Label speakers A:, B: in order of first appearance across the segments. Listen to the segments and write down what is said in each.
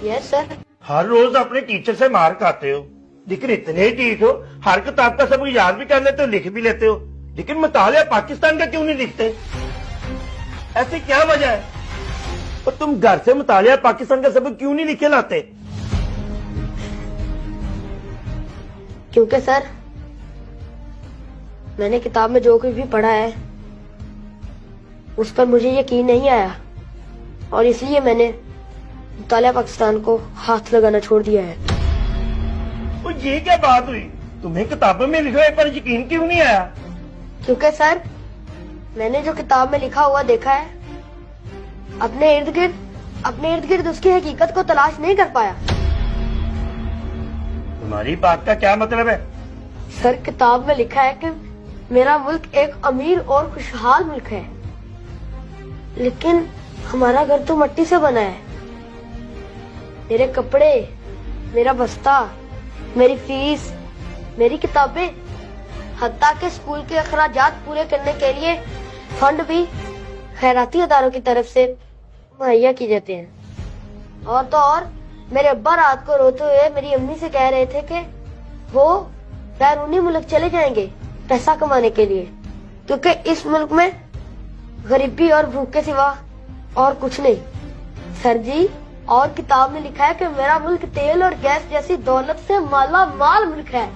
A: Yes sir.
B: हर रोज अपने teacher से मार खाते हो, लेकिन इतने ठीक हो, हर किताब का सबक याद भी कर लेते हो, लिख भी लेते हो, लेकिन मुतालिया पाकिस्तान का क्यों नहीं लिखते? ऐसी क्या वजह है? और तुम घर से मुतालिया पाकिस्तान का सबक क्यों नहीं लिखे लाते?
A: क्योंकि सर मैंने किताब में जो कुछ भी पढ़ा है उस पर मुझे यकीन नहीं आया, और इसलिए मैंने मुतालिया पाकिस्तान को हाथ लगाना छोड़ दिया है।
B: तो ये क्या बात हुई? तुम्हें किताबों में लिखे हुए पर यकीन क्यों नहीं आया?
A: क्योंकि सर मैंने जो किताब में लिखा हुआ देखा है, अपने इर्द गिर्द उसकी हकीकत को तलाश नहीं कर पाया।
B: तुम्हारी बात का क्या मतलब है?
A: सर किताब में लिखा है कि मेरा मुल्क एक अमीर और खुशहाल मुल्क है, लेकिन हमारा घर तो मिट्टी से बना है। मेरे कपड़े, मेरा बस्ता, मेरी फीस, मेरी किताबें, हत्ता के स्कूल के अखराजात पूरे करने के लिए फंड भी खैराती अदारों की तरफ से मुहैया किए जाते हैं। और तो और मेरे अब्बा रात को रोते हुए मेरी अम्मी से कह रहे थे कि वो बैरूनी मुल्क चले जाएंगे पैसा कमाने के लिए, क्योंकि इस मुल्क में गरीबी और भूख के सिवा और कुछ नहीं। सर जी, और किताब में लिखा है कि मेरा मुल्क तेल और गैस जैसी दौलत से माला माल मुल्क है,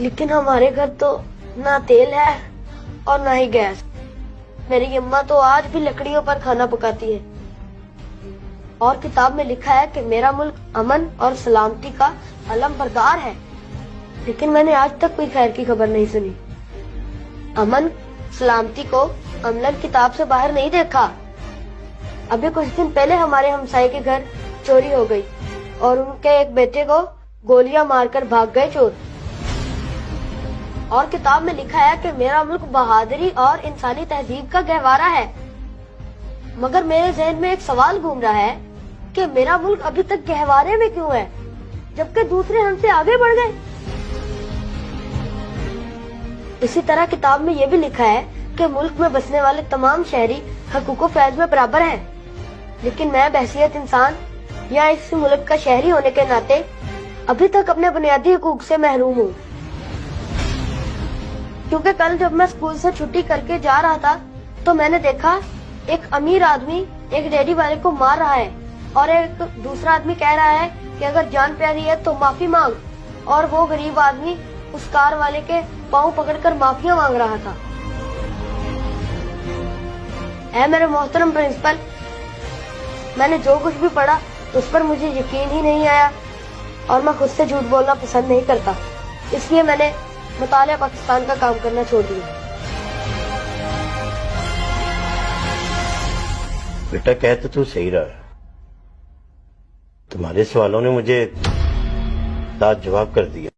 A: लेकिन हमारे घर तो ना तेल है और ना ही गैस। मेरी अम्मा तो आज भी लकड़ियों पर खाना पकाती है। और किताब में लिखा है कि मेरा मुल्क अमन और सलामती का अलम बरदार है, लेकिन मैंने आज तक कोई खैर की खबर नहीं सुनी। अमन सलामती को अमलन किताब से बाहर नहीं देखा। अभी कुछ दिन पहले हमारे हमसाये के घर चोरी हो गई और उनके एक बेटे को गोलियां मारकर भाग गए चोर। और किताब में लिखा है कि मेरा मुल्क बहादुरी और इंसानी तहजीब का गहवारा है, मगर मेरे जहन में एक सवाल घूम रहा है कि मेरा मुल्क अभी तक गहवारे में क्यों है, जबकि दूसरे हमसे आगे बढ़ गए। इसी तरह किताब में यह भी लिखा है कि मुल्क में बसने वाले तमाम शहरी हकूक़ फैज़ में बराबर हैं, लेकिन मैं बहसियत इंसान या इस मुल्क का शहरी होने के नाते अभी तक अपने बुनियादी हकूक़ से महरूम हूँ। क्योंकि कल जब मैं स्कूल से छुट्टी करके जा रहा था तो मैंने देखा एक अमीर आदमी एक रेडी वाले को मार रहा है, और एक दूसरा आदमी कह रहा है कि अगर जान प्यारी है तो माफी मांग, और वो गरीब आदमी उस कार वाले के पाँव पकड़कर माफिया मांग रहा था। ऐ मेरे मोहतरम प्रिंसिपल, मैंने जो कुछ भी पढ़ा उस पर मुझे यकीन ही नहीं आया, और मैं खुद से झूठ बोलना पसंद नहीं करता, इसलिए मैंने मुतालिया पाकिस्तान का काम करना छोड़ दिया।
B: बेटा कह तो तू सही रहा है, तुम्हारे सवालों ने मुझे साथ जवाब कर दिया।